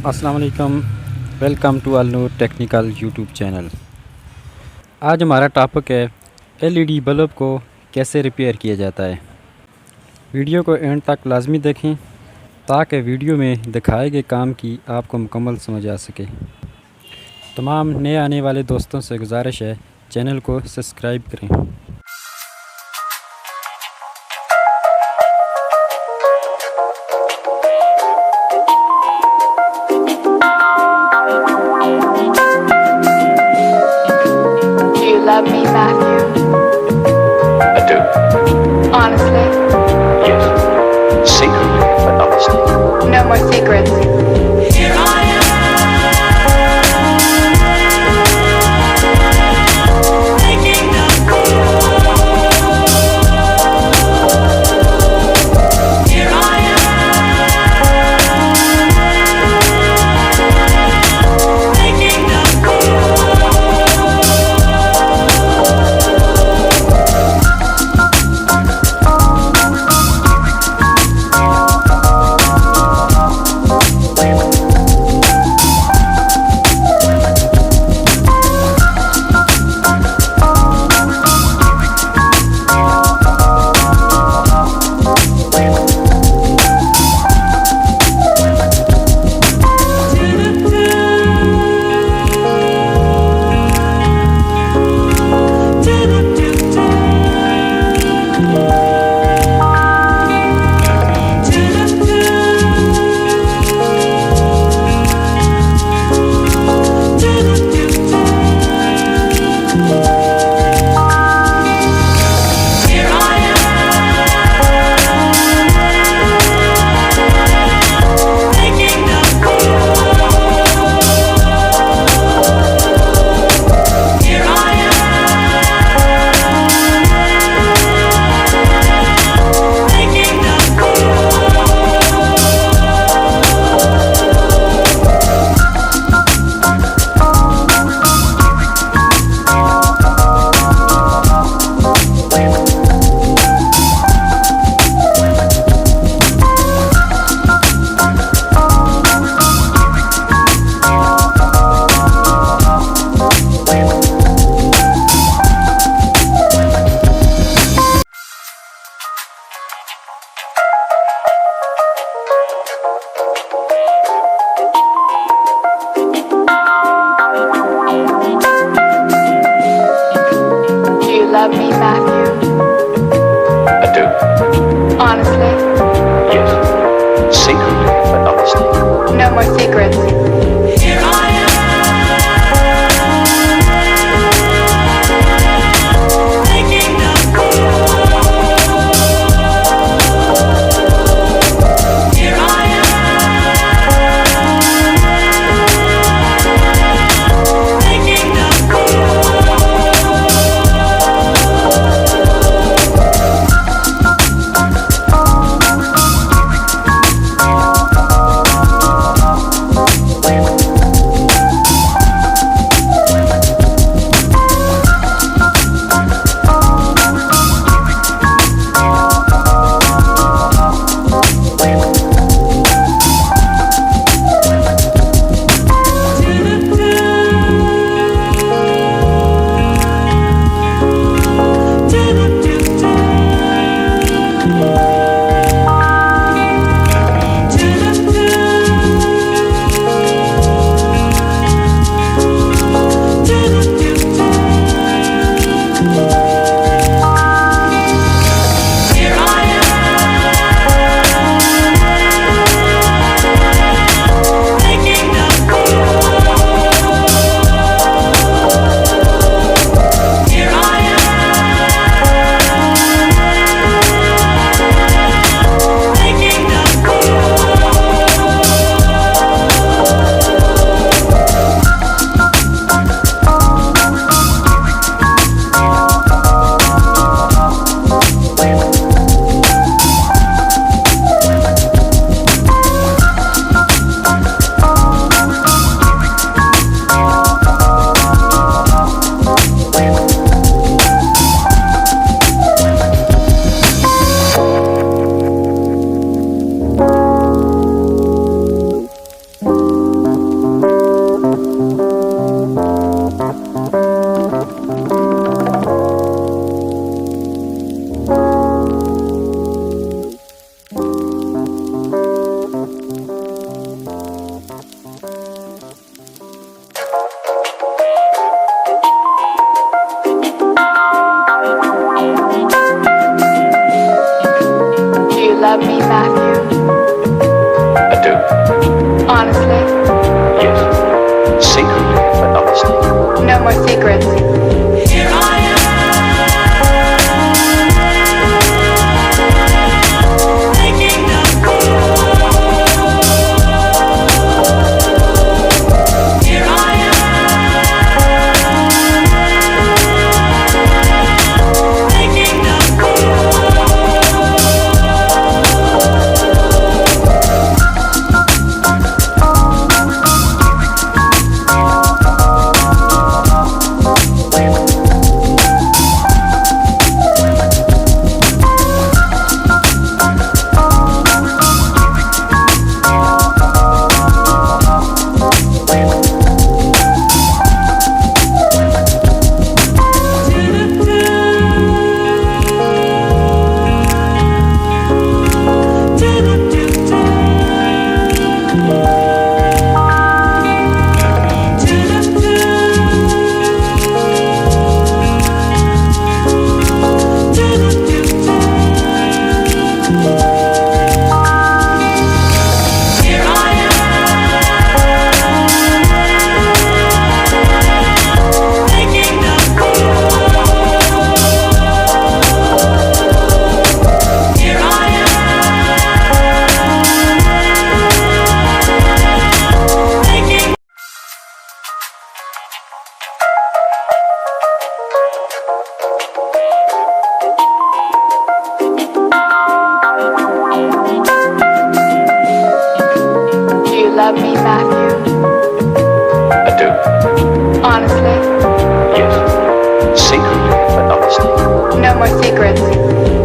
अस्सलाम वालेकुम, welcome to Alnoor technical YouTube channel. आज हमारा टॉपिक है एलईडी बल्ब को कैसे रिपेयर किया जाता है। वीडियो को एंड तक लाजमी देखें ताकि वीडियो में दिखाए गए काम की आपको मुकम्मल समझ आ सके। तमाम नए आने वाले दोस्तों से गुजारिश है चैनल को सब्सक्राइब करें। Love me, Matthew? I do. Honestly? Yes. Secretly, but honestly. No more secrets. Here I am, making the Here I am, making the Love me, Matthew? I do. Honestly? Yes. Secretly, but honestly. No more secrets. Here I am, making the Here I am, making the Honestly, Yes. Secretly, but honestly. no more secrets. Here I am, making up. Here I am, making up. Here I am, making up. Here I am, making. Do you love me, Matthew? I do. Honestly, Yes. Secretly, but honestly. no more secrets.